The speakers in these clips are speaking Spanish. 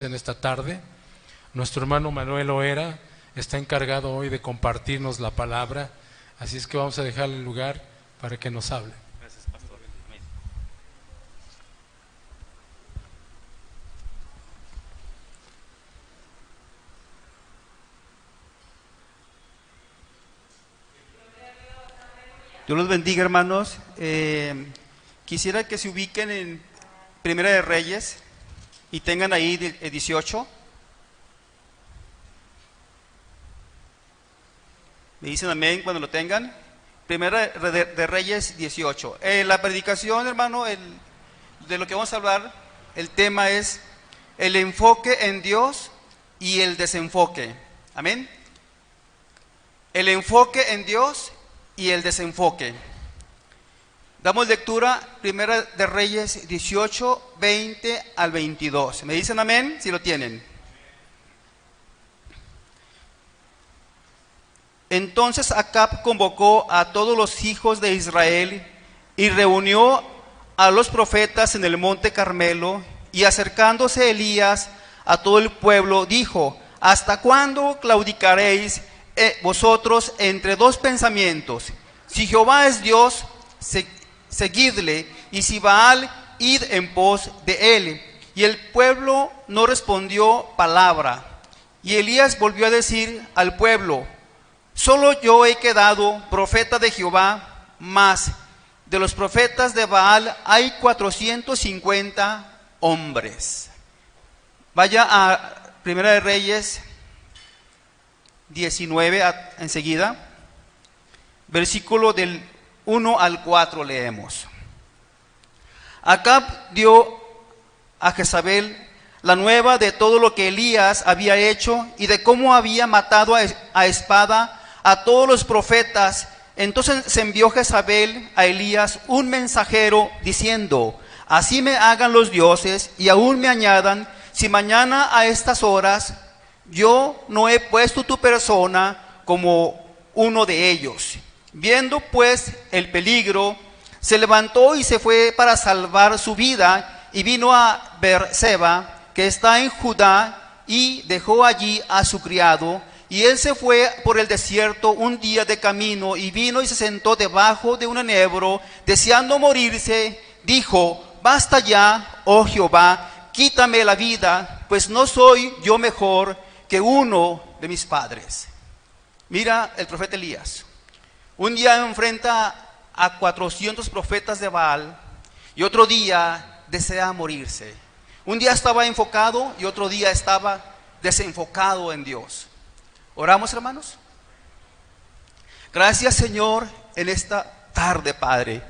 en esta tarde. Nuestro hermano Manuel Oera está encargado hoy de compartirnos la palabra, así es que vamos a dejarle el lugar para que nos hable. Gracias, pastor. Amén. Dios los bendiga, hermanos. Quisiera que se ubiquen en Primera de Reyes y tengan ahí 18. Me dicen amén cuando lo tengan. Primera de Reyes 18. La predicación, hermano, de lo que vamos a hablar, el tema es el enfoque en Dios y el desenfoque. Amén. El enfoque en Dios y el desenfoque. Damos lectura, Primera de Reyes 18, 20 al 22. ¿Me dicen amén? Si lo tienen. Entonces Acab convocó a todos los hijos de Israel y reunió a los profetas en el monte Carmelo, y acercándose Elías a todo el pueblo, dijo: ¿hasta cuándo claudicaréis vosotros entre dos pensamientos? Si Jehová es Dios, seguidle, y si Baal, id en pos de él. Y el pueblo no respondió palabra. Y Elías volvió a decir al pueblo: solo yo he quedado profeta de Jehová, mas de los profetas de Baal hay 450 hombres. Vaya a Primera de Reyes 19 enseguida, versículo del 1 al 4 leemos. Acab dio a Jezabel la nueva de todo lo que Elías había hecho y de cómo había matado a espada a todos los profetas. Entonces se envió Jezabel a Elías un mensajero diciendo: así me hagan los dioses y aún me añadan, si mañana a estas horas yo no he puesto tu persona como uno de ellos. Viendo pues el peligro, se levantó y se fue para salvar su vida, y vino a Beerseba, que está en Judá, y dejó allí a su criado. Y él se fue por el desierto un día de camino, y vino y se sentó debajo de un enebro, deseando morirse. Dijo: basta ya, oh Jehová, quítame la vida, pues no soy yo mejor que uno de mis padres. Mira el profeta Elías. Un día enfrenta a 400 profetas de Baal, y otro día desea morirse. Un día estaba enfocado y otro día estaba desenfocado en Dios. ¿Oramos, hermanos? Gracias, Señor, en esta tarde, Padre.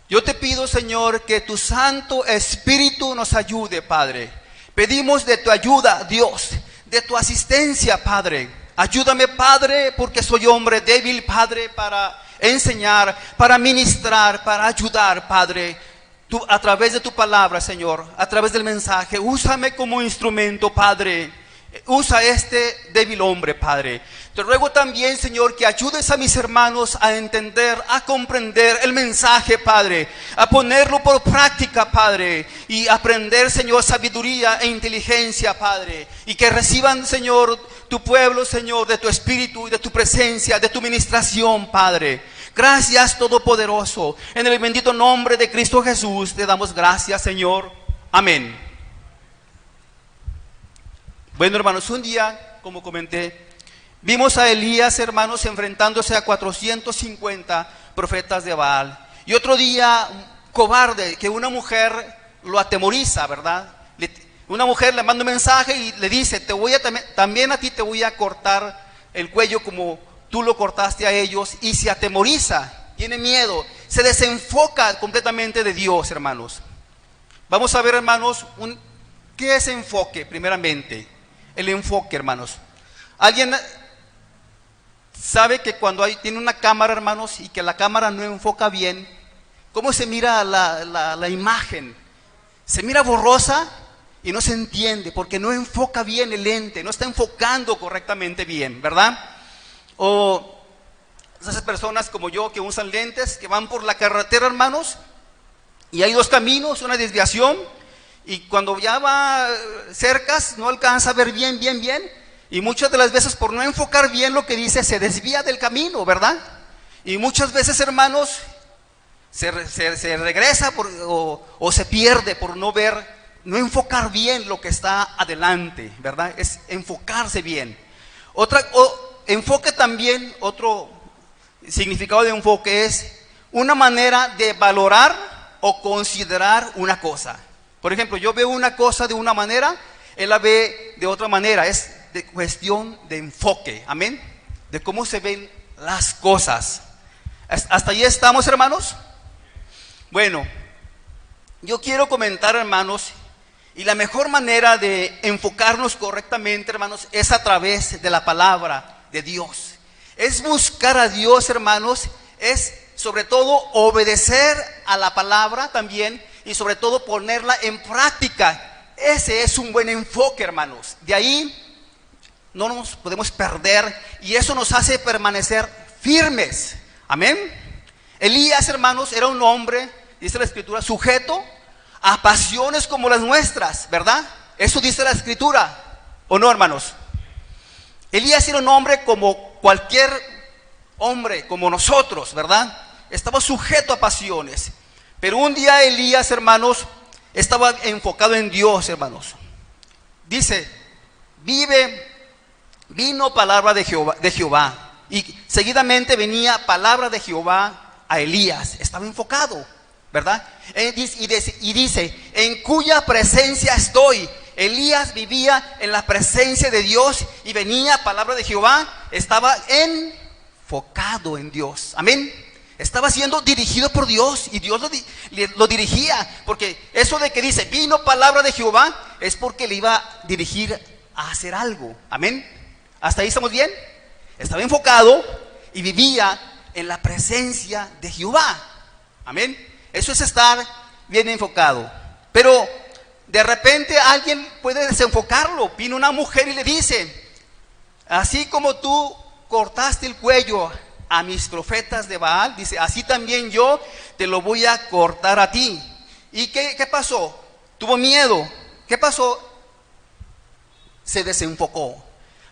Yo te pido, Señor, que tu Santo Espíritu nos ayude, Padre. Pedimos de tu ayuda, Dios, de tu asistencia, Padre. Ayúdame, Padre, porque soy hombre débil, Padre, para enseñar, para ministrar, para ayudar, Padre. Tú, a través de tu palabra, Señor, a través del mensaje, úsame como instrumento, Padre. Usa este débil hombre, Padre. Te ruego también, Señor, que ayudes a mis hermanos a entender, a comprender el mensaje, Padre, a ponerlo por práctica, Padre, y aprender, Señor, sabiduría e inteligencia, Padre, y que reciban, Señor, tu pueblo, Señor, de tu espíritu y de tu presencia, de tu ministración, Padre. Gracias, Todopoderoso. En el bendito nombre de Cristo Jesús te damos gracias, Señor. Amén. Bueno, hermanos, un día, como comenté, vimos a Elías, hermanos, enfrentándose a 450 profetas de Baal. Y otro día, cobarde, que una mujer lo atemoriza, ¿verdad? Una mujer le manda un mensaje y le dice: también a ti te voy a cortar el cuello como tú lo cortaste a ellos. Y se atemoriza, tiene miedo, se desenfoca completamente de Dios, hermanos. Vamos a ver, hermanos, ¿qué es enfoque? Primeramente, el enfoque, hermanos. ¿Alguien sabe que cuando tiene una cámara, hermanos, y que la cámara no enfoca bien, cómo se mira la imagen? Se mira borrosa y no se entiende porque no enfoca bien el lente, no está enfocando correctamente bien, ¿verdad? O esas personas como yo que usan lentes, que van por la carretera, hermanos, y hay dos caminos, una desviación, y cuando ya va cerca no alcanza a ver bien, y muchas de las veces por no enfocar bien lo que dice se desvía del camino, ¿verdad? Y muchas veces, hermanos, se regresa o se pierde por no ver, no enfocar bien lo que está adelante, ¿verdad? Es enfocarse bien. Enfoque también, otro significado de enfoque es una manera de valorar o considerar una cosa. Por ejemplo, yo veo una cosa de una manera, él la ve de otra manera. Es de cuestión de enfoque, amén, de cómo se ven las cosas. ¿Hasta ahí estamos, hermanos? Bueno, yo quiero comentar, hermanos, y la mejor manera de enfocarnos correctamente, hermanos, es a través de la palabra de Dios. Es buscar a Dios, hermanos, es sobre todo obedecer a la palabra también, y sobre todo ponerla en práctica. Ese es un buen enfoque, hermanos. De ahí no nos podemos perder, y eso nos hace permanecer firmes, amén. Elías, hermanos, era un hombre, dice la Escritura, sujeto a pasiones como las nuestras, ¿verdad? Eso dice la Escritura, ¿o no, hermanos? Elías era un hombre como cualquier hombre, como nosotros, ¿verdad? Estaba sujeto a pasiones. Pero un día Elías, hermanos, estaba enfocado en Dios, hermanos. Dice, vino palabra de Jehová, y seguidamente venía palabra de Jehová a Elías. Estaba enfocado, ¿verdad? Y dice, en cuya presencia estoy. Elías vivía en la presencia de Dios y venía palabra de Jehová. Estaba enfocado en Dios, amén. Estaba siendo dirigido por Dios, y Dios lo dirigía, porque eso de que dice, vino palabra de Jehová, es porque le iba a dirigir a hacer algo, amén. ¿Hasta ahí estamos bien? Estaba enfocado y vivía en la presencia de Jehová, amén. Eso es estar bien enfocado. Pero de repente alguien puede desenfocarlo. Vino una mujer y le dice, así como tú cortaste el cuello a mis profetas de Baal, dice, así también yo te lo voy a cortar a ti. ¿Y qué pasó? Tuvo miedo. ¿Qué pasó? Se desenfocó.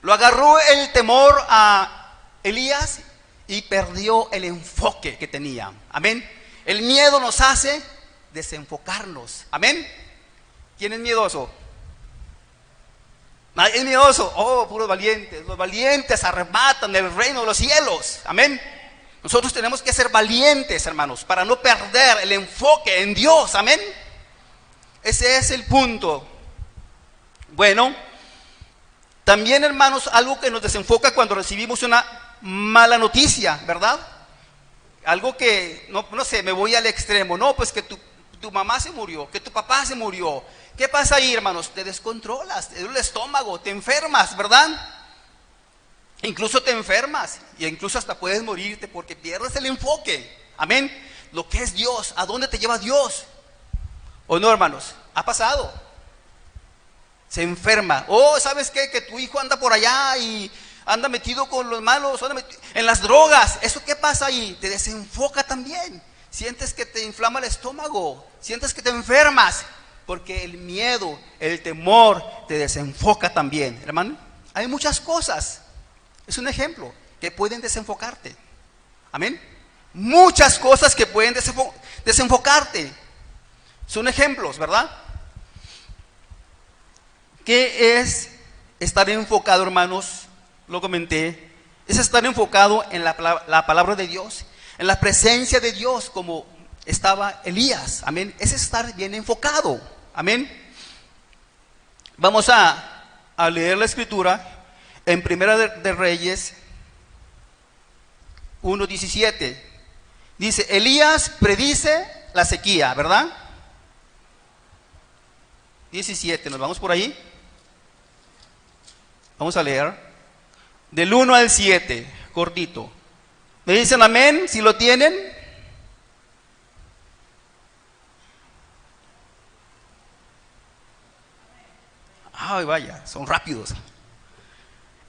Lo agarró el temor a Elías y perdió el enfoque que tenía, amén. El miedo nos hace desenfocarnos, amén. ¿Quién es miedoso? ¿Nadie es miedoso? Oh, puros valientes. Los valientes arrebatan el reino de los cielos, amén. Nosotros tenemos que ser valientes, hermanos, para no perder el enfoque en Dios, amén. Ese es el punto. Bueno, también, hermanos, algo que nos desenfoca cuando recibimos una mala noticia, ¿verdad? Algo que, no sé, me voy al extremo. No, pues que tu mamá se murió, que tu papá se murió. ¿Qué pasa ahí, hermanos? Te descontrolas, te duele el estómago, te enfermas, ¿verdad? Incluso te enfermas, y incluso hasta puedes morirte porque pierdes el enfoque, amén. Lo que es Dios, ¿a dónde te lleva Dios? ¿O no, hermanos? ¿Ha pasado? Se enferma. Oh, ¿sabes qué? Que tu hijo anda por allá y anda metido con los malos, en las drogas. ¿Eso qué pasa ahí? Te desenfoca también. Sientes que te inflama el estómago, sientes que te enfermas, porque el miedo, el temor te desenfoca también, hermano. Hay muchas cosas, es un ejemplo, que pueden desenfocarte, amén. Muchas cosas que pueden desenfocarte, son ejemplos, ¿verdad? ¿Qué es estar enfocado, hermanos? Lo comenté, es estar enfocado en la palabra de Dios, en la presencia de Dios, como estaba Elías, amén. Es estar bien enfocado, amén. Vamos a leer la Escritura en Primera de Reyes 1:17. Dice, Elías predice la sequía, ¿verdad? 17, nos vamos por ahí. Vamos a leer del 1 al 7, cortito. ¿Me dicen amén si lo tienen? Ay, vaya, son rápidos.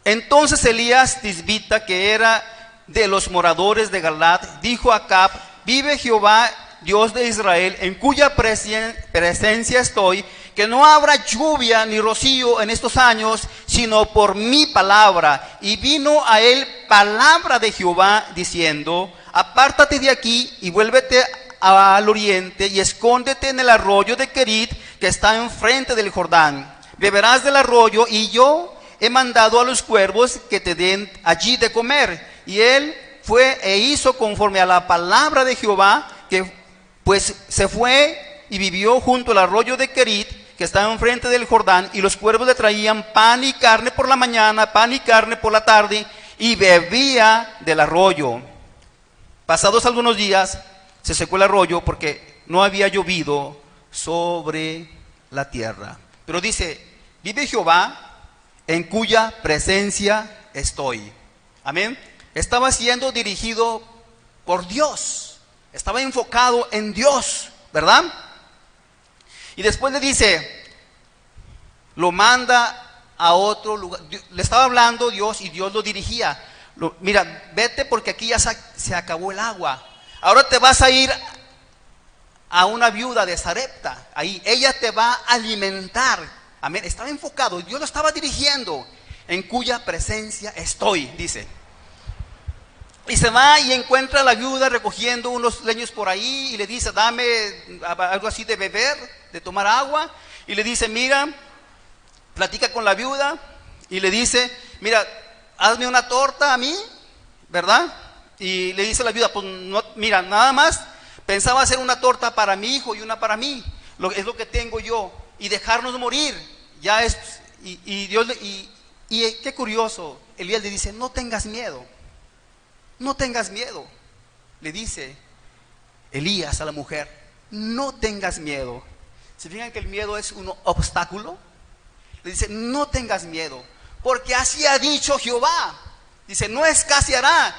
Entonces Elías Tisbita, que era de los moradores de Galaad, dijo a Acab, vive Jehová, Dios de Israel, en cuya presencia estoy, que no habrá lluvia ni rocío en estos años, sino por mi palabra. Y vino a él palabra de Jehová, diciendo: apártate de aquí y vuélvete al oriente y escóndete en el arroyo de Querit, que está enfrente del Jordán. Beberás del arroyo, y yo he mandado a los cuervos que te den allí de comer. Y él fue e hizo conforme a la palabra de Jehová, que pues se fue y vivió junto al arroyo de Querit, que está enfrente del Jordán, y los cuervos le traían pan y carne por la mañana, pan y carne por la tarde, y bebía del arroyo. Pasados algunos días se secó el arroyo, porque no había llovido sobre la tierra. Pero dice: vive Jehová, en cuya presencia estoy. Amén. Estaba siendo dirigido por Dios, estaba enfocado en Dios, ¿verdad? Y después le dice, lo manda a otro lugar. Le estaba hablando Dios y Dios lo dirigía. Mira, vete porque aquí ya se acabó el agua. Ahora te vas a ir a una viuda de Sarepta. Ahí ella te va a alimentar. Amén. Estaba enfocado, Dios lo estaba dirigiendo. En cuya presencia estoy, dice. Y se va y encuentra a la viuda recogiendo unos leños por ahí, y le dice: dame algo así de beber, de tomar agua. Y le dice: mira, platica con la viuda y le dice: mira, hazme una torta a mí, ¿verdad? Y le dice a la viuda: pues no, mira, nada más pensaba hacer una torta para mi hijo y una para mí, es lo que tengo yo, y dejarnos morir. Ya es, y Dios, y qué curioso, Elías le dice: no tengas miedo. No tengas miedo, le dice Elías a la mujer, no tengas miedo. ¿Se fijan que el miedo es un obstáculo? Le dice: no tengas miedo, porque así ha dicho Jehová. Dice: no escaseará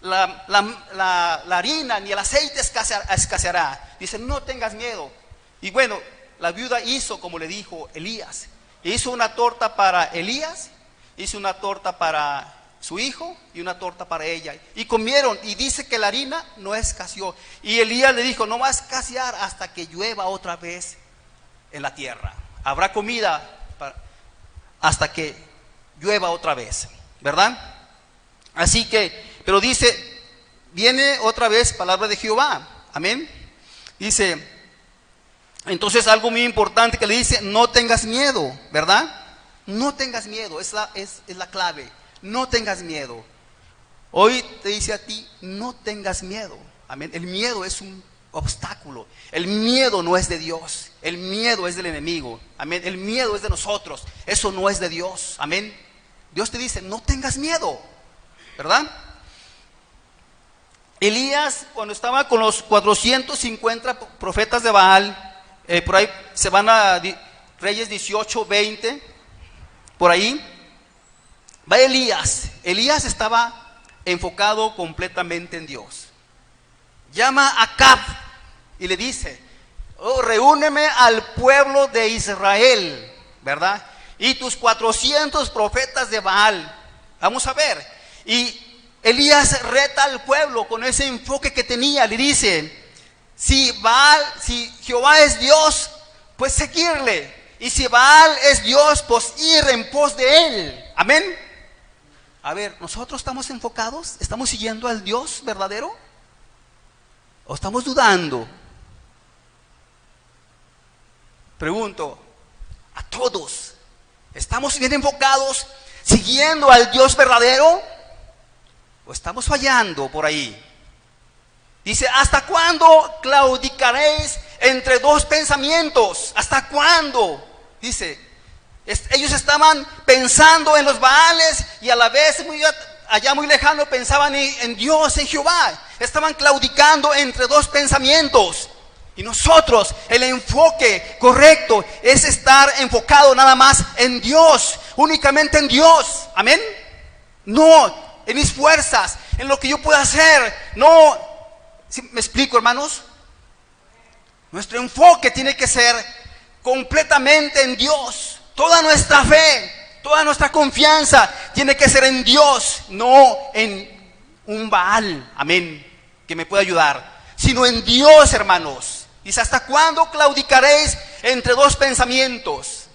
la harina, ni el aceite escaseará. Dice: no tengas miedo. Y bueno, la viuda hizo como le dijo Elías. Hizo una torta para Elías, hizo una torta para su hijo y una torta para ella, y comieron, y dice que la harina no escaseó. Y Elías le dijo: no va a escasear hasta que llueva otra vez en la tierra. Habrá comida hasta que llueva otra vez, ¿verdad? Así que, pero dice, viene otra vez palabra de Jehová, amén. Dice, entonces algo muy importante que le dice: no tengas miedo, ¿verdad? No tengas miedo, es la clave. No tengas miedo. Hoy te dice a ti: no tengas miedo. Amén. El miedo es un obstáculo. El miedo no es de Dios. El miedo es del enemigo. Amén. El miedo es de nosotros. Eso no es de Dios. Amén. Dios te dice: no tengas miedo, ¿verdad? Elías, cuando estaba con los 450 profetas de Baal, por ahí se van a Reyes 18, 20, por ahí va Elías. Elías estaba enfocado completamente en Dios. Llama a Acab y le dice: oh, reúneme al pueblo de Israel, ¿verdad? Y tus 400 profetas de Baal. Vamos a ver. Y Elías reta al pueblo con ese enfoque que tenía. Le dice: si Jehová es Dios, pues seguirle. Y si Baal es Dios, pues ir en pos de él. Amén. A ver, ¿nosotros estamos enfocados? ¿Estamos siguiendo al Dios verdadero? ¿O estamos dudando? Pregunto a todos: ¿estamos bien enfocados, siguiendo al Dios verdadero? ¿O estamos fallando por ahí? Dice: ¿hasta cuándo claudicaréis entre dos pensamientos? ¿Hasta cuándo? Dice, ellos estaban pensando en los Baales y a la vez allá muy lejano pensaban en Dios, en Jehová. Estaban claudicando entre dos pensamientos. Y nosotros, el enfoque correcto es estar enfocado nada más en Dios, únicamente en Dios. Amén. No en mis fuerzas, en lo que yo pueda hacer. No, ¿sí me explico, hermanos? Nuestro enfoque tiene que ser completamente en Dios. Toda nuestra fe, toda nuestra confianza tiene que ser en Dios, no en un Baal, amén, que me pueda ayudar, sino en Dios, hermanos. Dice, ¿hasta cuándo claudicaréis entre dos pensamientos?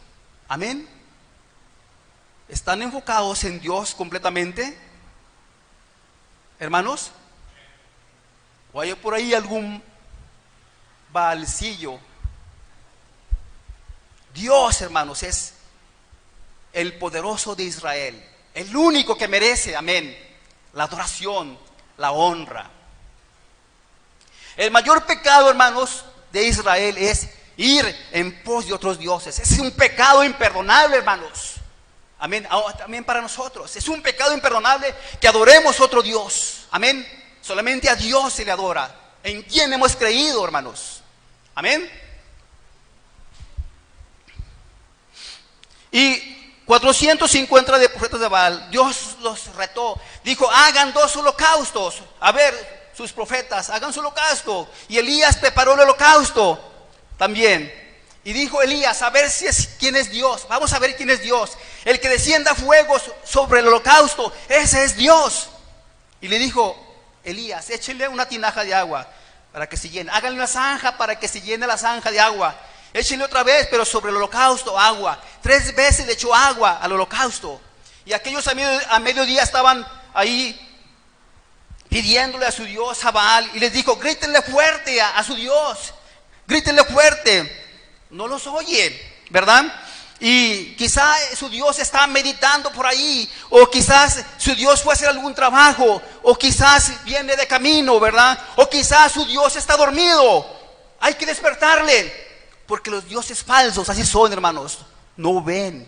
Amén. ¿Están enfocados en Dios completamente, hermanos? ¿O hay por ahí algún balcillo? Dios, hermanos, es el poderoso de Israel, el único que merece, amén, la adoración, la honra. El mayor pecado, hermanos, de Israel es ir en pos de otros dioses. Es un pecado imperdonable, hermanos. Amén. También para nosotros. Es un pecado imperdonable que adoremos otro Dios. Amén. Solamente a Dios se le adora. ¿En quién hemos creído, hermanos? Amén. Y 450 de profetas de Baal, Dios los retó. Dijo, hagan 2 holocaustos. A ver, sus profetas, hagan su holocausto. Y Elías preparó el holocausto también. Y dijo Elías, a ver quién es Dios. Vamos a ver quién es Dios. El que descienda fuego sobre el holocausto, ese es Dios. Y le dijo Elías, échenle una tinaja de agua para que se llene. Háganle una zanja para que se llene la zanja de agua. Échenle otra vez, pero sobre el holocausto agua. 3 veces le echó agua al holocausto. Y aquellos a mediodía estaban ahí pidiéndole a su Dios, a Baal. Y les dijo, grítenle fuerte a su Dios. Grítenle fuerte. No los oye, ¿verdad? Y quizás su Dios está meditando por ahí, o quizás su Dios fue a hacer algún trabajo, o quizás viene de camino, ¿verdad? O quizás su Dios está dormido. Hay que despertarle, porque los dioses falsos así son, hermanos. No ven,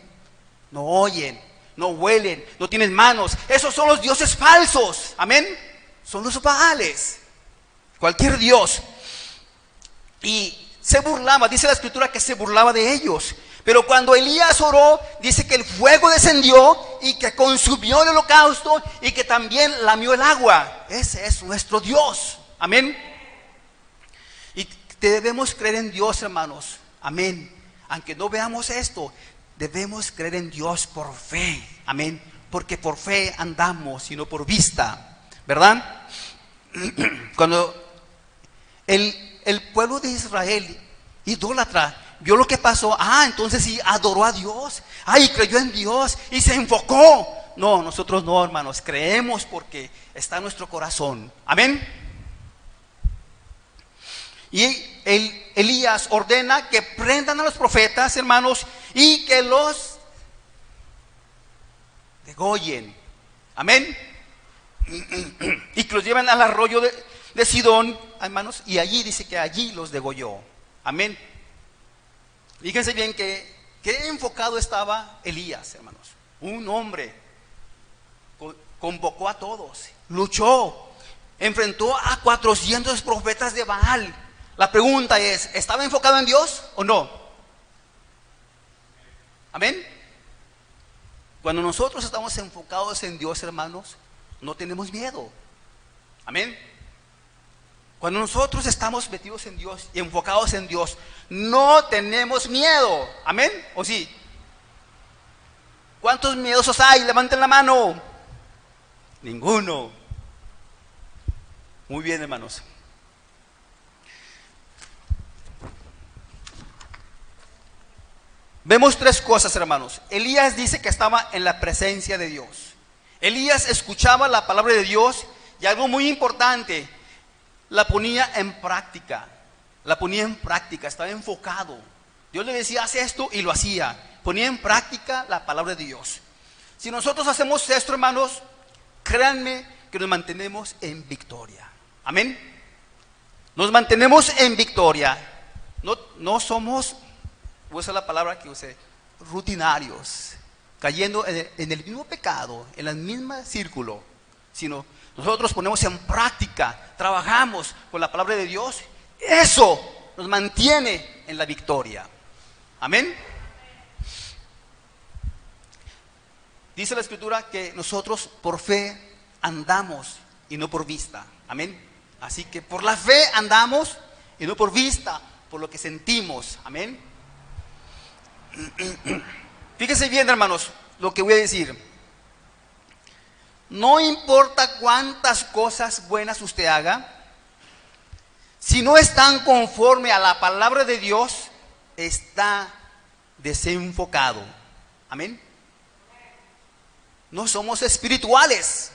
no oyen, no huelen, no tienen manos. Esos son los dioses falsos, amén. Son los Baales, cualquier dios. Y se burlaba, dice la escritura que se burlaba de ellos. Pero cuando Elías oró, dice que el fuego descendió y que consumió el holocausto y que también lamió el agua. Ese es nuestro Dios, amén. Y debemos creer en Dios, hermanos, amén. Aunque no veamos esto, debemos creer en Dios por fe, amén. Porque por fe andamos y no por vista, ¿verdad? Cuando el pueblo de Israel, idólatra, vio lo que pasó. Entonces sí, adoró a Dios. Y creyó en Dios y se enfocó. No, nosotros no, hermanos. Creemos porque está en nuestro corazón. Amén. Y Elías ordena que prendan a los profetas, hermanos, y que los degollen. Amén. Y que los lleven al arroyo de Sidón, hermanos, y allí dice que allí los degolló. Amén. Fíjense bien que enfocado estaba Elías, hermanos. Un hombre convocó a todos, luchó, enfrentó a 400 profetas de Baal. La pregunta es, ¿estaba enfocado en Dios o no? Amén. Cuando nosotros estamos enfocados en Dios, hermanos, no tenemos miedo. Amén. Cuando nosotros estamos metidos en Dios y enfocados en Dios, no tenemos miedo. Amén. ¿O sí? ¿Cuántos miedosos hay? Levanten la mano. Ninguno. Muy bien, hermanos. Vemos 3 cosas, hermanos. Elías dice que estaba en la presencia de Dios. Elías escuchaba la palabra de Dios y algo muy importante, la ponía en práctica. La ponía en práctica, estaba enfocado. Dios le decía, haz esto y lo hacía. Ponía en práctica la palabra de Dios. Si nosotros hacemos esto, hermanos, créanme que nos mantenemos en victoria. Amén. Nos mantenemos en victoria. No somos, voy a usar la palabra que usé, rutinarios, cayendo en el mismo pecado, en el mismo círculo, sino nosotros ponemos en práctica, trabajamos con la palabra de Dios. Eso nos mantiene en la victoria. Amén. Dice la escritura que nosotros por fe andamos y no por vista. Amén. Así que por la fe andamos y no por vista, por lo que sentimos. Amén. Fíjense bien, hermanos, lo que voy a decir. No importa cuántas cosas buenas usted haga, si no están conforme a la palabra de Dios, está desenfocado. Amén. No somos espirituales.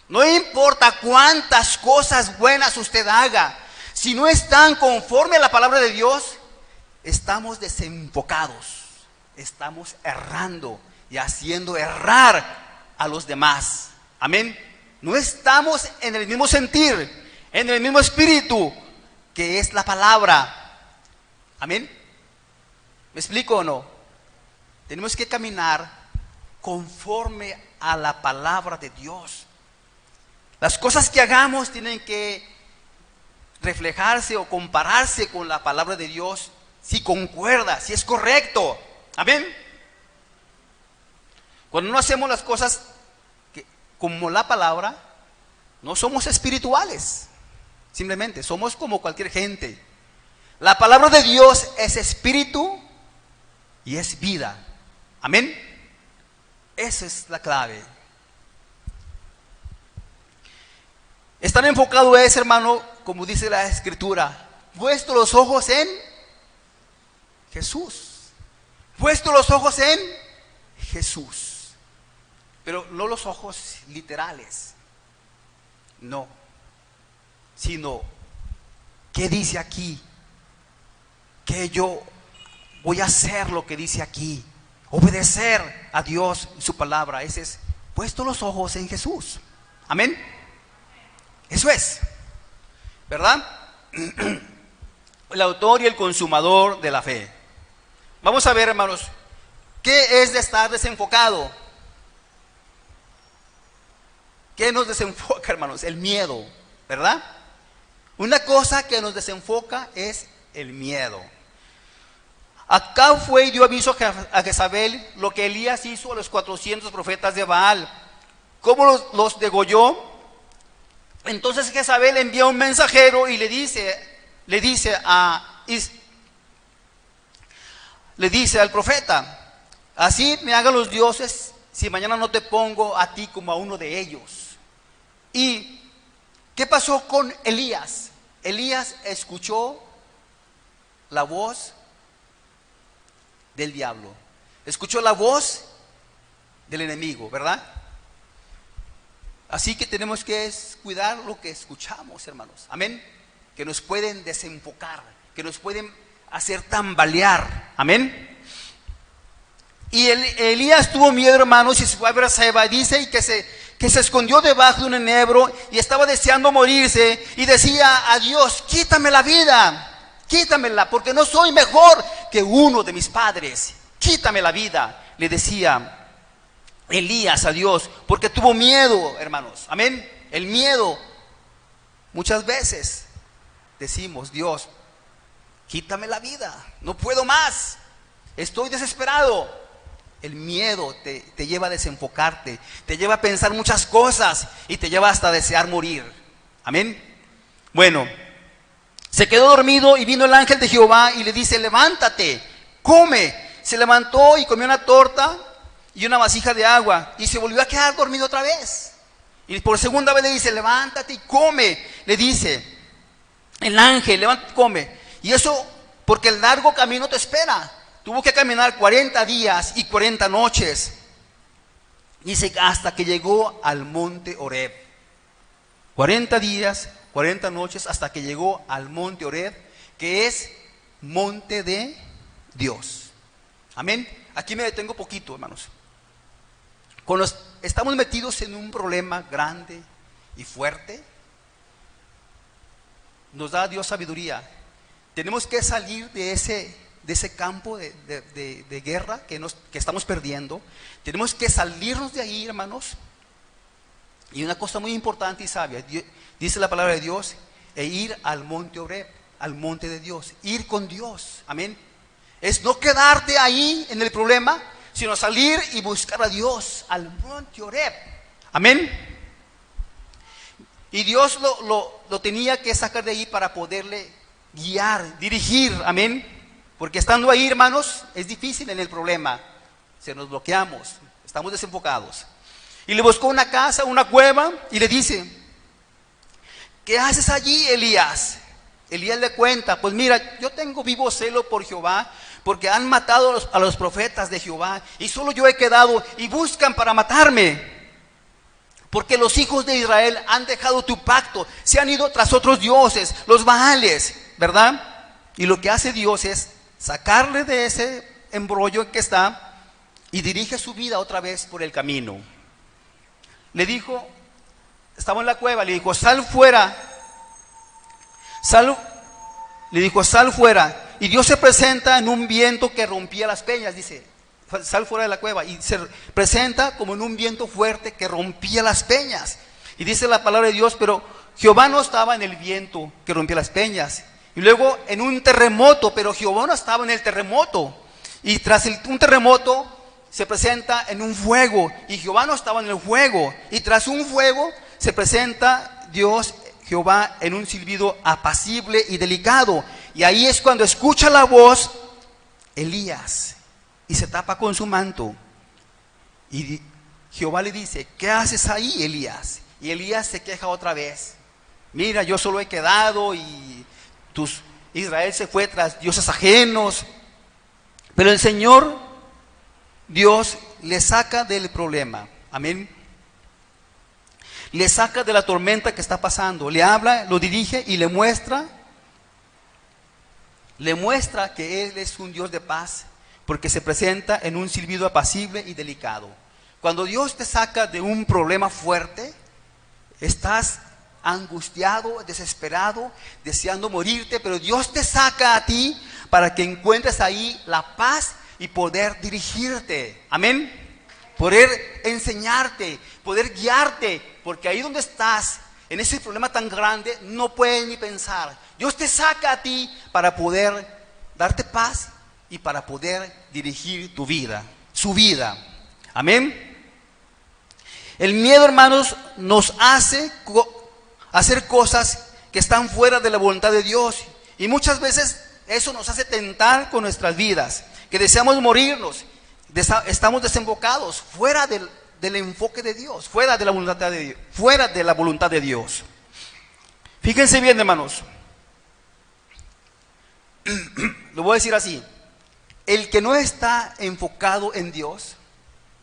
No importa cuántas cosas buenas usted haga, si no están conforme a la palabra de Dios, estamos desenfocados. Estamos errando y haciendo errar a los demás. Amén. No estamos en el mismo sentir, en el mismo espíritu que es la palabra. Amén. ¿Me explico o no? Tenemos que caminar conforme a la palabra de Dios. Las cosas que hagamos tienen que reflejarse o compararse con la palabra de Dios, si concuerda, si es correcto. Amén. Cuando no hacemos las cosas como la palabra, no somos espirituales. Simplemente somos como cualquier gente. La palabra de Dios es espíritu y es vida. Amén. Esa es la clave. Estar enfocado es, hermano, como dice la Escritura, puesto los ojos en Jesús. Puesto los ojos en Jesús. Pero no los ojos literales. No. Sino, ¿qué dice aquí? Que yo voy a hacer lo que dice aquí. Obedecer a Dios y su palabra. Ese es, puesto los ojos en Jesús. Amén. Eso es, ¿verdad? El autor y el consumador de la fe. Vamos a ver, hermanos, ¿qué es de estar desenfocado? ¿Qué nos desenfoca, hermanos? El miedo, ¿verdad? Una cosa que nos desenfoca es el miedo. Acá fue y dio aviso a Jezabel lo que Elías hizo a los 400 profetas de Baal. ¿Cómo los degolló? Entonces Jezabel envía un mensajero y le dice al profeta: así me hagan los dioses si mañana no te pongo a ti como a uno de ellos. ¿Y qué pasó con Elías? Elías escuchó la voz del diablo, escuchó la voz del enemigo, ¿verdad? Así que tenemos que cuidar lo que escuchamos, hermanos. Amén. Que nos pueden desenfocar, que nos pueden hacer tambalear. Amén. Y Elías tuvo miedo, hermanos, y se fue a Beerseba. Dice que se escondió debajo de un enebro y estaba deseando morirse. Y decía a Dios: quítame la vida, quítamela, porque no soy mejor que uno de mis padres. Quítame la vida, le decía Elías a Dios, porque tuvo miedo, hermanos. Amén. El miedo, muchas veces decimos: Dios, quítame la vida, no puedo más, estoy desesperado. El miedo te lleva a desenfocarte, te lleva a pensar muchas cosas y te lleva hasta a desear morir. Amén. Bueno, se quedó dormido y vino el ángel de Jehová y le dice: levántate, come. Se levantó y comió una torta y una vasija de agua, y se volvió a quedar dormido otra vez. Y por segunda vez le dice: levántate y come. Le dice el ángel: levántate y come. Y eso porque el largo camino te espera. Tuvo que caminar 40 días y 40 noches. Dice, hasta que llegó al monte Horeb. 40 días, 40 noches, hasta que llegó al monte Horeb, que es monte de Dios. Amén. Aquí me detengo poquito, hermanos. Cuando estamos metidos en un problema grande y fuerte, nos da Dios sabiduría. Tenemos que salir de ese campo de guerra que estamos perdiendo. Tenemos que salirnos de ahí, hermanos. Y una cosa muy importante y sabia, dice la palabra de Dios, e ir al monte Horeb, al monte de Dios, ir con Dios. Amén. Es no quedarte ahí en el problema, sino salir y buscar a Dios al monte Horeb. Amén. Y Dios lo tenía que sacar de ahí para poderle guiar, dirigir. Amén. Porque estando ahí, hermanos, es difícil en el problema. Se nos bloqueamos, estamos desenfocados. Y le buscó una casa, una cueva, y le dice: ¿qué haces allí, Elías? Elías le cuenta, pues mira, yo tengo vivo celo por Jehová, porque han matado a los profetas de Jehová, y solo yo he quedado, y buscan para matarme. Porque los hijos de Israel han dejado tu pacto, se han ido tras otros dioses, los Baales, ¿verdad? Y lo que hace Dios es sacarle de ese embrollo en que está, y dirige su vida otra vez por el camino. Le dijo, estaba en la cueva, le dijo, sal fuera. Le dijo, sal fuera. Y Dios se presenta en un viento que rompía las peñas, dice, sal fuera de la cueva. Y se presenta como en un viento fuerte que rompía las peñas. Y dice la palabra de Dios, pero Jehová no estaba en el viento que rompía las peñas. Y luego en un terremoto, pero Jehová no estaba en el terremoto. Y tras un terremoto se presenta en un fuego, y Jehová no estaba en el fuego. Y tras un fuego se presenta Dios, Jehová, en un silbido apacible y delicado. Y ahí es cuando escucha la voz Elías, y se tapa con su manto. Y Jehová le dice, ¿qué haces ahí, Elías? Y Elías se queja otra vez. Mira, yo solo he quedado, y Israel se fue tras dioses ajenos. Pero el Señor Dios le saca del problema, amén. Le saca de la tormenta que está pasando, le habla, lo dirige y le muestra que Él es un Dios de paz, porque se presenta en un silbido apacible y delicado. Cuando Dios te saca de un problema fuerte, estás angustiado, desesperado, deseando morirte, pero Dios te saca a ti para que encuentres ahí la paz y poder dirigirte, amén, poder enseñarte, poder guiarte, porque ahí donde estás, en ese problema tan grande, no puedes ni pensar. Dios te saca a ti para poder darte paz y para poder dirigir tu vida, su vida, amén. El miedo, hermanos, nos hace hacer cosas que están fuera de la voluntad de Dios, y muchas veces eso nos hace tentar con nuestras vidas, que deseamos morirnos, estamos desenfocados, fuera del enfoque de Dios, fuera de la voluntad de Dios, fuera de la voluntad de Dios. Fíjense bien, hermanos, lo voy a decir así: el que no está enfocado en Dios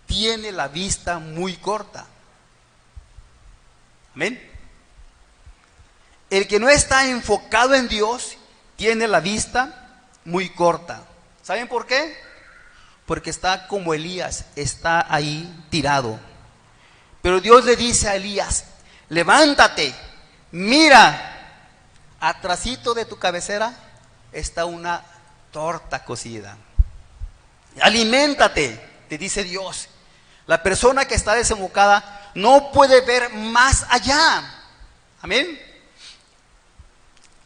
tiene la vista muy corta. Amén. El que no está enfocado en Dios tiene la vista muy corta. ¿Saben por qué? Porque está como Elías, está ahí tirado. Pero Dios le dice a Elías, levántate, mira, atrasito de tu cabecera está una torta cocida. Aliméntate, te dice Dios. La persona que está desenfocada no puede ver más allá. Amén.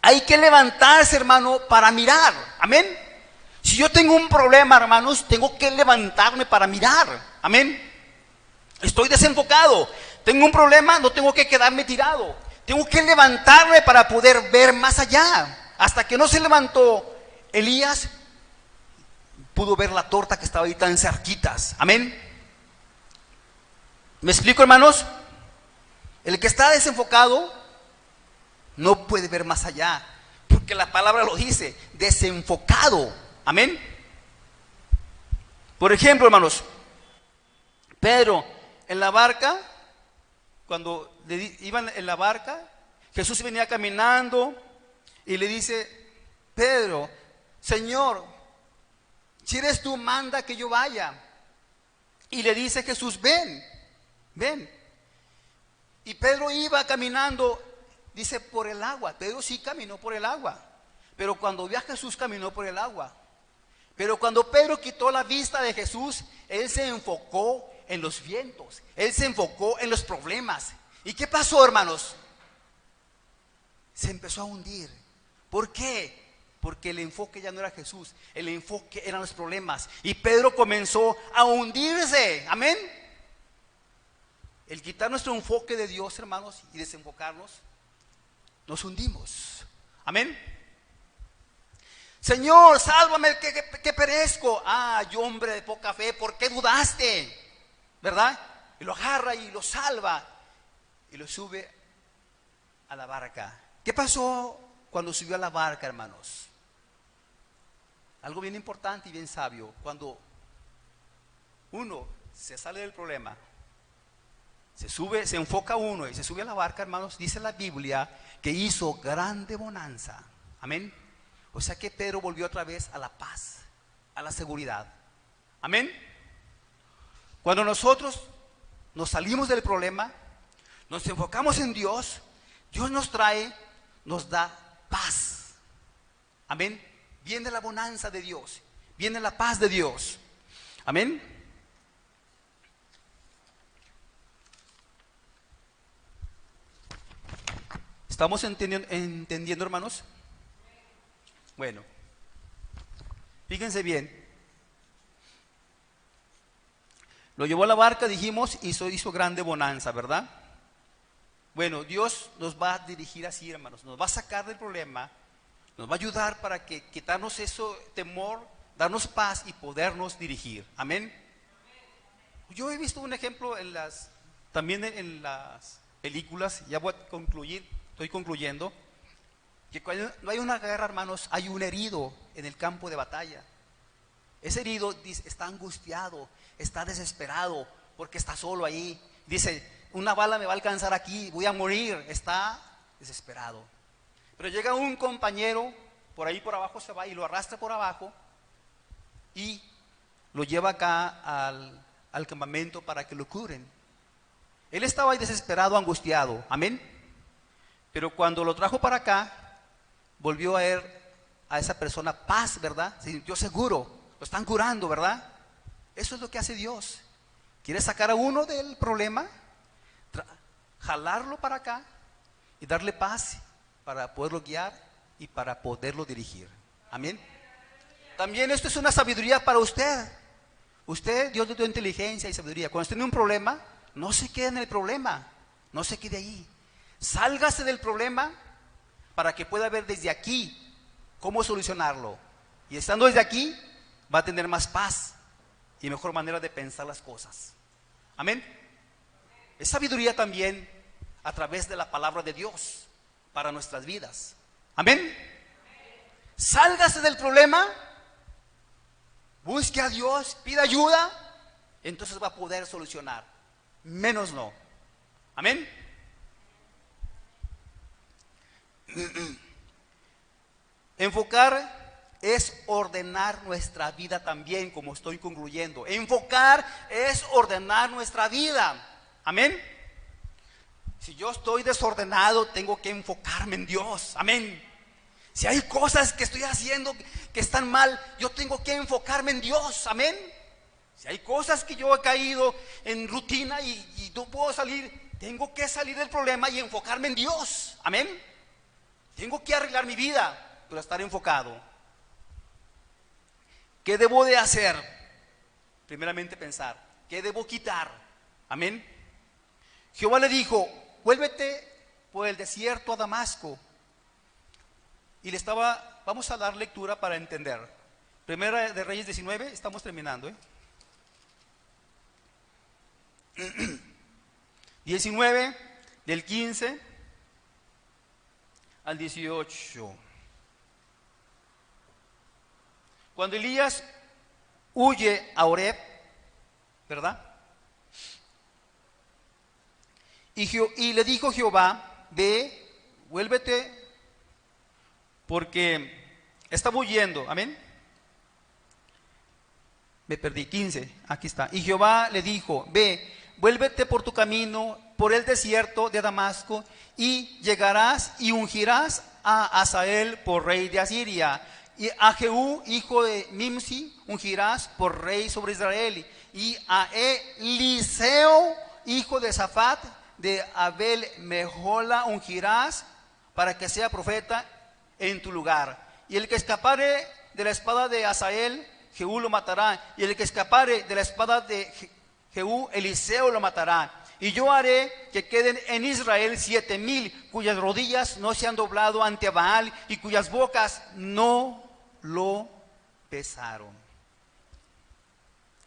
Hay que levantarse, hermano, para mirar. Amén. Si yo tengo un problema, hermanos, tengo que levantarme para mirar. Amén. Estoy desenfocado. Tengo un problema, no tengo que quedarme tirado. Tengo que levantarme para poder ver más allá. Hasta que no se levantó Elías, pudo ver la torta que estaba ahí tan cerquitas. Amén. ¿Me explico, hermanos? El que está desenfocado no puede ver más allá, porque la palabra lo dice, desenfocado. Amén. Por ejemplo, hermanos, Pedro en la barca, cuando iban en la barca, Jesús venía caminando y le dice, Pedro, Señor, si eres tú, manda que yo vaya. Y le dice Jesús, ven, ven. Y Pedro iba caminando, dice, por el agua. Pedro sí caminó por el agua, pero cuando vio a Jesús caminó por el agua. Pero cuando Pedro quitó la vista de Jesús, él se enfocó en los vientos, él se enfocó en los problemas. ¿Y qué pasó, hermanos? Se empezó a hundir. ¿Por qué? Porque el enfoque ya no era Jesús, el enfoque eran los problemas. Y Pedro comenzó a hundirse. Amén. El quitar nuestro enfoque de Dios, hermanos, y desenfocarnos, nos hundimos. Amén. Señor, sálvame que perezco. Yo hombre de poca fe, ¿por qué dudaste? ¿Verdad? Y lo agarra y lo salva y lo sube a la barca. ¿Qué pasó cuando subió a la barca, hermanos. Algo bien importante y bien sabio. Cuando uno se sale del problema, se sube, se enfoca uno y se sube a la barca, hermanos, dice la Biblia que hizo grande bonanza. Amén. O sea que Pedro volvió otra vez a la paz, a la seguridad. Amén. Cuando nosotros nos salimos del problema, nos enfocamos en Dios, Dios nos da paz. Amén. Viene la bonanza de Dios, viene la paz de Dios. Amén. ¿Estamos entendiendo, hermanos? Bueno, fíjense bien. Lo llevó a la barca, dijimos, y hizo grande bonanza, ¿verdad? Bueno, Dios nos va a dirigir así, hermanos. Nos va a sacar del problema, nos va a ayudar para que quitarnos eso, temor, darnos paz y podernos dirigir. Amén. Yo he visto un ejemplo también en las películas, ya voy a concluir, estoy concluyendo, que cuando no hay una guerra, hermanos, hay un herido en el campo de batalla. Ese herido está angustiado, está desesperado, porque está solo ahí. Dice, una bala me va a alcanzar aquí, voy a morir. Está desesperado. Pero llega un compañero, por ahí por abajo se va y lo arrastra por abajo y lo lleva acá al campamento para que lo curen. Él estaba ahí desesperado, angustiado. Amén. Pero cuando lo trajo para acá, volvió a ver a esa persona paz, ¿verdad? Se sintió seguro. Lo están curando, ¿verdad? Eso es lo que hace Dios. Quiere sacar a uno del problema, jalarlo para acá y darle paz para poderlo guiar y para poderlo dirigir. Amén. También esto es una sabiduría para usted. Usted, Dios le dio inteligencia y sabiduría. Cuando usted tiene un problema, no se quede en el problema, no se quede ahí. Sálgase del problema para que pueda ver desde aquí cómo solucionarlo. Y estando desde aquí, va a tener más paz y mejor manera de pensar las cosas. Amén. Es sabiduría también a través de la palabra de Dios para nuestras vidas. Amén. Sálgase del problema, busque a Dios, pida ayuda, entonces va a poder solucionar. Menos no. Amén. Enfocar es ordenar nuestra vida también, como estoy concluyendo. Enfocar es ordenar nuestra vida. Amén. Si yo estoy desordenado, tengo que enfocarme en Dios. Amén. Si hay cosas que estoy haciendo que están mal, yo tengo que enfocarme en Dios. Amén. Si hay cosas que yo he caído en rutina y no puedo salir, tengo que salir del problema y enfocarme en Dios. Amén. Tengo que arreglar mi vida, pero estar enfocado. ¿Qué debo de hacer? Primeramente pensar, ¿qué debo quitar? Amén. Jehová le dijo, vuélvete por el desierto a Damasco. Y vamos a dar lectura para entender. Primera de Reyes 19, estamos terminando. 19, del 15 al 18. Cuando Elías huye a Oreb, ¿verdad? Y le dijo Jehová, ve, vuélvete, porque estaba huyendo. Amén. Me perdí, 15, aquí está. Y Jehová le dijo, ve, vuélvete por tu camino, por el desierto de Damasco, y llegarás y ungirás a Hazael por rey de Asiria. Y a Jehú, hijo de Nimsi, ungirás por rey sobre Israel. Y a Eliseo, hijo de Safat, de Abel Mejola, ungirás para que sea profeta en tu lugar. Y el que escapare de la espada de Hazael, Jehú lo matará. Y el que escapare de la espada de Jehú, Eliseo lo matará. Y yo haré que queden en Israel 7,000 cuyas rodillas no se han doblado ante Baal y cuyas bocas no lo besaron.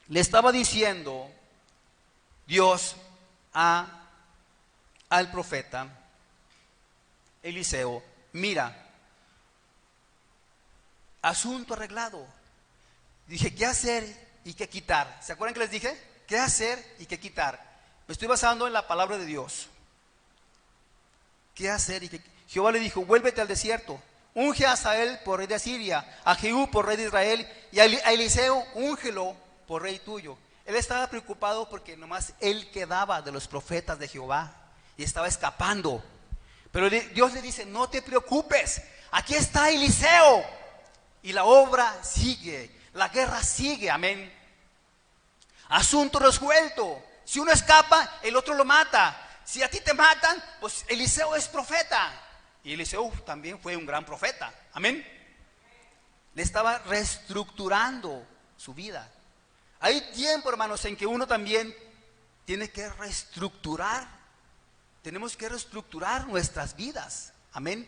Le estaba diciendo Dios al profeta Eliseo, mira, asunto arreglado. Dije, ¿qué hacer y qué quitar? ¿Se acuerdan que les dije? ¿Qué hacer y qué quitar? Me estoy basando en la palabra de Dios. ¿Qué hacer y qué quitar? Jehová le dijo, vuélvete al desierto, unge a Hazael por rey de Asiria, a Jehú por rey de Israel, y a Eliseo, úngelo por rey tuyo. Él estaba preocupado porque nomás él quedaba de los profetas de Jehová y estaba escapando. Pero Dios le dice, no te preocupes, aquí está Eliseo. Y la obra sigue, la guerra sigue, amén. Asunto resuelto. Si uno escapa, el otro lo mata. Si a ti te matan, pues Eliseo es profeta. Y Eliseo también fue un gran profeta, amén. Le estaba reestructurando su vida. Hay tiempo, hermanos, en que uno también tiene que reestructurar. Tenemos que reestructurar nuestras vidas, amén.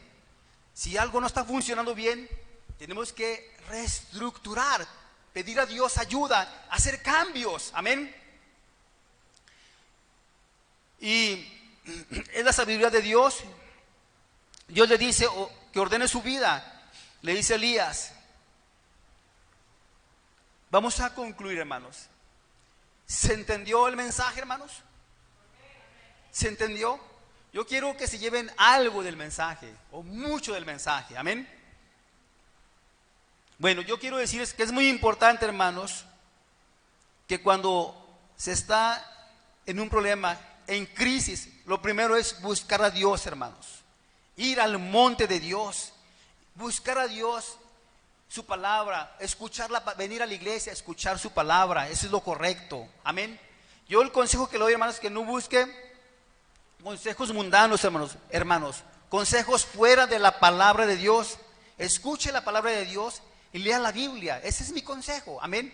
Si algo no está funcionando bien, tenemos que reestructurar, pedir a Dios ayuda, hacer cambios, amén. Y es la sabiduría de Dios. Dios le dice que ordene su vida. Le dice Elías. Vamos a concluir, hermanos. ¿Se entendió el mensaje, hermanos? ¿Se entendió? Yo quiero que se lleven algo del mensaje, o mucho del mensaje, amén. Bueno, yo quiero decirles que es muy importante, hermanos, que cuando se está en un problema, en crisis, lo primero es buscar a Dios, hermanos. Ir al monte de Dios, buscar a Dios, su palabra, escucharla, venir a la iglesia, escuchar su palabra, eso es lo correcto, amén. Yo el consejo que le doy, hermanos, es que no busque consejos mundanos, hermanos, consejos fuera de la palabra de Dios. Escuche la palabra de Dios y lea la Biblia, ese es mi consejo, amén.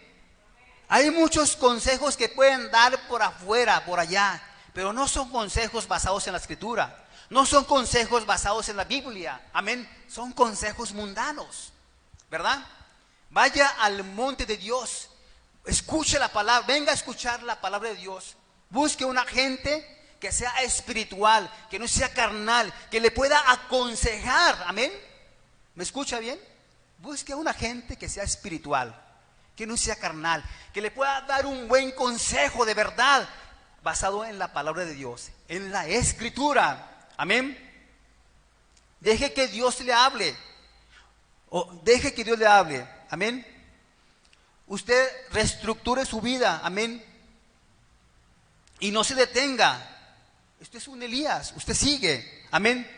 Hay muchos consejos que pueden dar por afuera, por allá, pero no son consejos basados en la Escritura. No son consejos basados en la Biblia, amén. Son consejos mundanos, ¿verdad? Vaya al monte de Dios, escuche la palabra, venga a escuchar la palabra de Dios. Busque una gente que sea espiritual, que no sea carnal, que le pueda aconsejar, amén. ¿Me escucha bien? Busque a una gente que sea espiritual, que no sea carnal, que le pueda dar un buen consejo de verdad, basado en la palabra de Dios, en la Escritura. Amén. Deje que Dios le hable. Deje que Dios le hable. Amén. Usted reestructure su vida. Amén. Y no se detenga. Usted es un Elías. Usted sigue. Amén.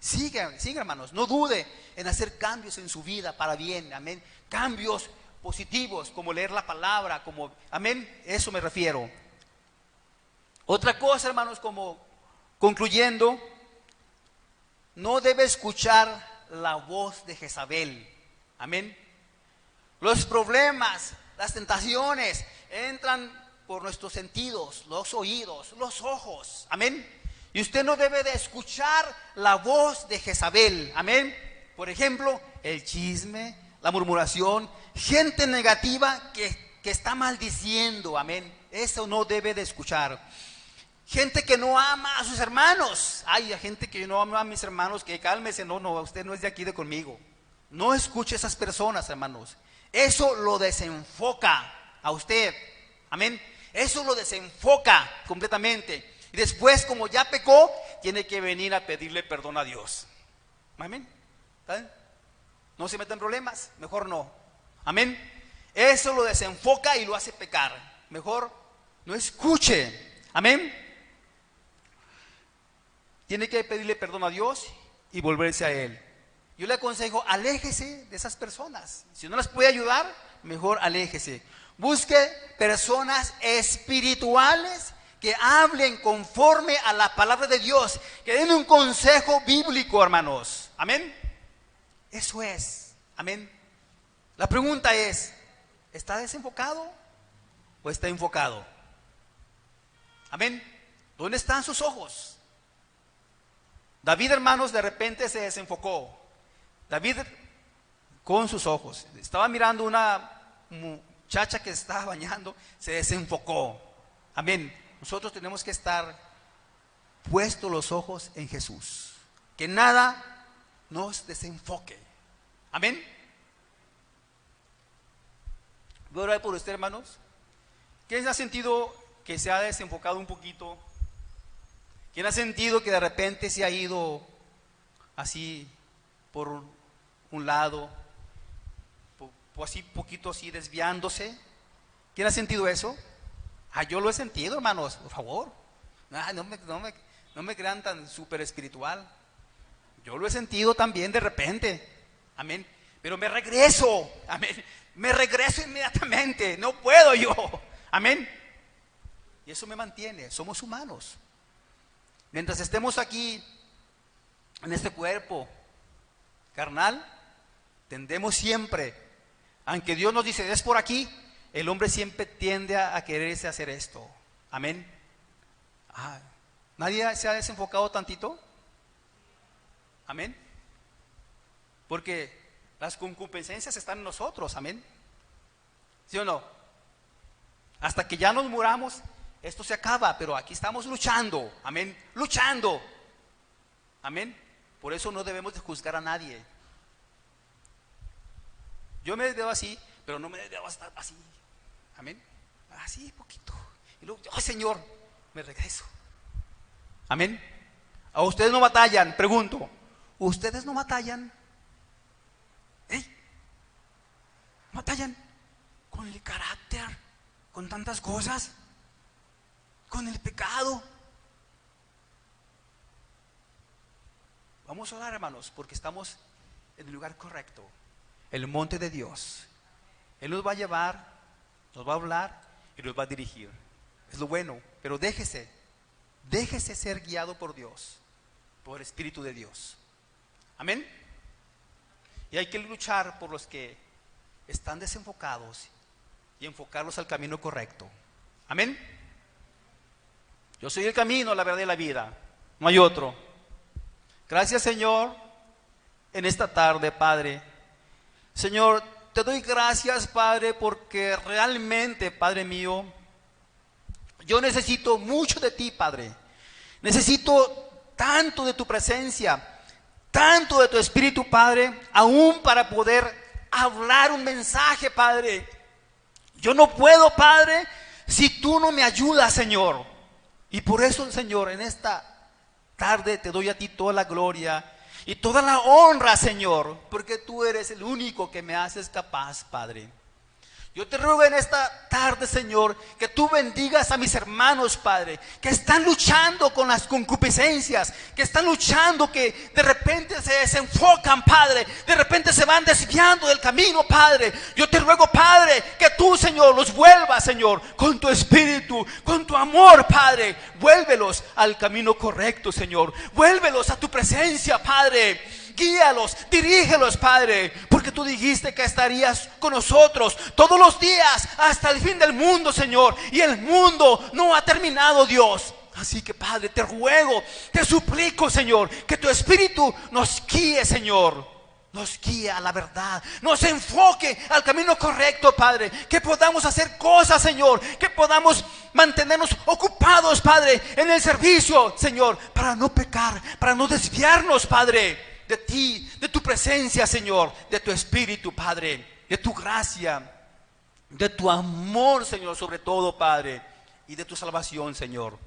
Sigue, hermanos. No dude en hacer cambios en su vida para bien. Amén. Cambios positivos, como leer la palabra, como, amén. Eso me refiero. Otra cosa, hermanos, como concluyendo, no debe escuchar la voz de Jezabel, amén. Los problemas, las tentaciones entran por nuestros sentidos, los oídos, los ojos, amén. Y usted no debe de escuchar la voz de Jezabel, amén. Por ejemplo, el chisme, la murmuración, gente negativa que está maldiciendo, amén. Eso no debe de escuchar. Gente que no ama a sus hermanos. Hay gente que no ama a mis hermanos, que cálmese, no, usted no es de aquí de conmigo. No escuche a esas personas, hermanos. Eso lo desenfoca a usted, amén. Eso lo desenfoca completamente. Y después, como ya pecó, tiene que venir a pedirle perdón a Dios, amén. ¿Saben? No se meta en problemas, mejor no, amén. Eso lo desenfoca y lo hace pecar. Mejor no escuche, amén. Tiene que pedirle perdón a Dios y volverse a Él. Yo le aconsejo, aléjese de esas personas. Si no las puede ayudar, mejor aléjese. Busque personas espirituales que hablen conforme a la palabra de Dios, que den un consejo bíblico, hermanos. Amén. Eso es, amén. La pregunta es, ¿está desenfocado o está enfocado? Amén. ¿Dónde están sus ojos? David, hermanos, de repente se desenfocó. David con sus ojos, estaba mirando una muchacha que estaba bañando, se desenfocó. Amén. Nosotros tenemos que estar puestos los ojos en Jesús, que nada nos desenfoque. Amén. Voy a orar por usted, hermanos. ¿Quién ha sentido que se ha desenfocado un poquito? ¿Quién ha sentido que de repente se ha ido así por un lado, así poquito así desviándose? ¿Quién ha sentido eso? Yo lo he sentido, hermanos, por favor. No me crean tan súper espiritual. Yo lo he sentido también de repente. Amén. Pero me regreso. Amén. Me regreso inmediatamente. No puedo yo. Amén. Y eso me mantiene. Somos humanos. Mientras estemos aquí en este cuerpo carnal, tendemos siempre, aunque Dios nos dice es por aquí, el hombre siempre tiende a quererse hacer esto. Amén. ¿Nadie se ha desenfocado tantito? Amén. Porque las concupiscencias están en nosotros. Amén. ¿Sí o no? Hasta que ya nos muramos, esto se acaba, pero aquí estamos luchando. Amén. Luchando. Amén. Por eso no debemos de juzgar a nadie. Yo me debo así, pero no me debo estar así. Amén. Así poquito. Y luego, Señor, me regreso. Amén. ¿A ustedes no batallan? Pregunto. ¿Ustedes no batallan? ¿Batallan con el carácter? ¿Con tantas cosas? ¿Con el pecado? Vamos a orar, hermanos, porque estamos en el lugar correcto, el monte de Dios. Él nos va a llevar, nos va a hablar y nos va a dirigir. Es lo bueno, pero déjese ser guiado por Dios, por el Espíritu de Dios. Amén. Y hay que luchar por los que están desenfocados y enfocarlos al camino correcto. Amén. Yo soy el camino, la verdad y la vida. No hay otro. Gracias, Señor, en esta tarde, Padre. Señor, te doy gracias, Padre, porque realmente, Padre mío, yo necesito mucho de ti, Padre. Necesito tanto de tu presencia, tanto de tu Espíritu, Padre, aún para poder hablar un mensaje, Padre. Yo no puedo, Padre, si tú no me ayudas, Señor. Y por eso, Señor, en esta tarde te doy a ti toda la gloria y toda la honra, Señor, porque tú eres el único que me haces capaz, Padre. Yo te ruego en esta tarde, Señor, que tú bendigas a mis hermanos, Padre, que están luchando con las concupiscencias, que están luchando, que de repente se desenfocan, Padre, de repente se van desviando del camino, Padre. Yo te ruego, Padre, que tú, Señor, los vuelvas, Señor, con tu espíritu, con tu amor, Padre. Vuélvelos al camino correcto, Señor. Vuélvelos a tu presencia, Padre. Guíalos, dirígelos, Padre, porque tú dijiste que estarías con nosotros todos los días hasta el fin del mundo, Señor. Y el mundo no ha terminado, Dios. Así que, Padre, te ruego, te suplico, Señor, que tu Espíritu nos guíe, Señor. Nos guíe a la verdad, nos enfoque al camino correcto, Padre. Que podamos hacer cosas, Señor, que podamos mantenernos ocupados, Padre, en el servicio, Señor, para no pecar, para no desviarnos, Padre, de ti, de tu presencia, Señor, de tu Espíritu, Padre, de tu gracia, de tu amor, Señor, sobre todo, Padre, y de tu salvación, Señor.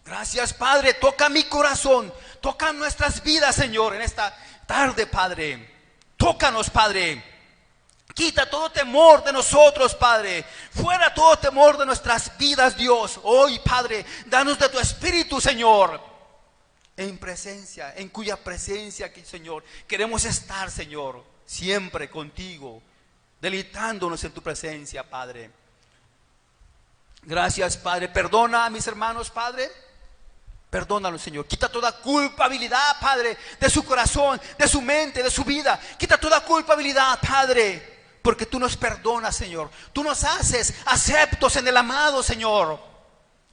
Gracias, Padre. Toca mi corazón, toca nuestras vidas, Señor, en esta tarde, Padre. Tócanos, Padre. Quita todo temor de nosotros, Padre. Fuera todo temor de nuestras vidas, Dios. Hoy, Padre, danos de tu Espíritu, Señor, en presencia, en cuya presencia aquí, Señor, queremos estar, Señor, siempre contigo, deleitándonos en tu presencia, Padre. Gracias, Padre. Perdona a mis hermanos, Padre. Perdónalos, Señor. Quita toda culpabilidad, Padre, de su corazón, de su mente, de su vida. Quita toda culpabilidad, Padre, porque tú nos perdonas, Señor. Tú nos haces aceptos en el amado, Señor.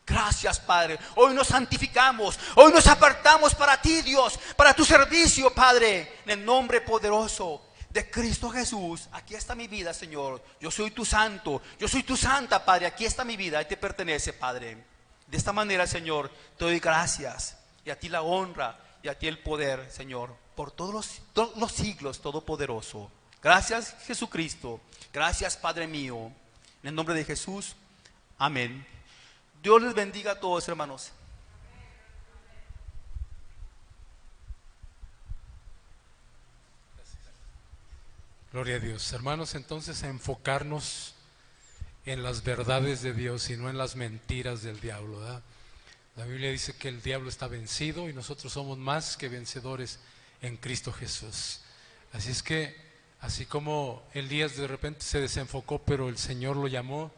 Gracias, Padre. Hoy nos santificamos, hoy nos apartamos para ti, Dios, para tu servicio, Padre, en el nombre poderoso de Cristo Jesús. Aquí está mi vida, Señor. Yo soy tu santo, yo soy tu santa, Padre. Aquí está mi vida y te pertenece, Padre. De esta manera, Señor, te doy gracias, y a ti la honra y a ti el poder, Señor, por todos los siglos, todopoderoso. Gracias, Jesucristo. Gracias, Padre mío. En el nombre de Jesús, amén. Dios les bendiga a todos, hermanos. Gloria a Dios. Hermanos, entonces a enfocarnos en las verdades de Dios y no en las mentiras del diablo, ¿verdad? La Biblia dice que el diablo está vencido y nosotros somos más que vencedores en Cristo Jesús. Así es que, así como Elías de repente se desenfocó, pero el Señor lo llamó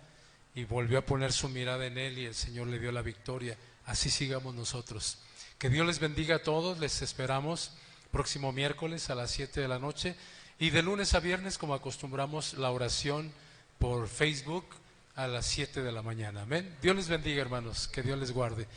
y volvió a poner su mirada en él y el Señor le dio la victoria, así sigamos nosotros. Que Dios les bendiga a todos, les esperamos próximo miércoles a las 7 de la noche y de lunes a viernes, como acostumbramos, la oración por Facebook a las 7 de la mañana. Amén. Dios les bendiga, hermanos, que Dios les guarde.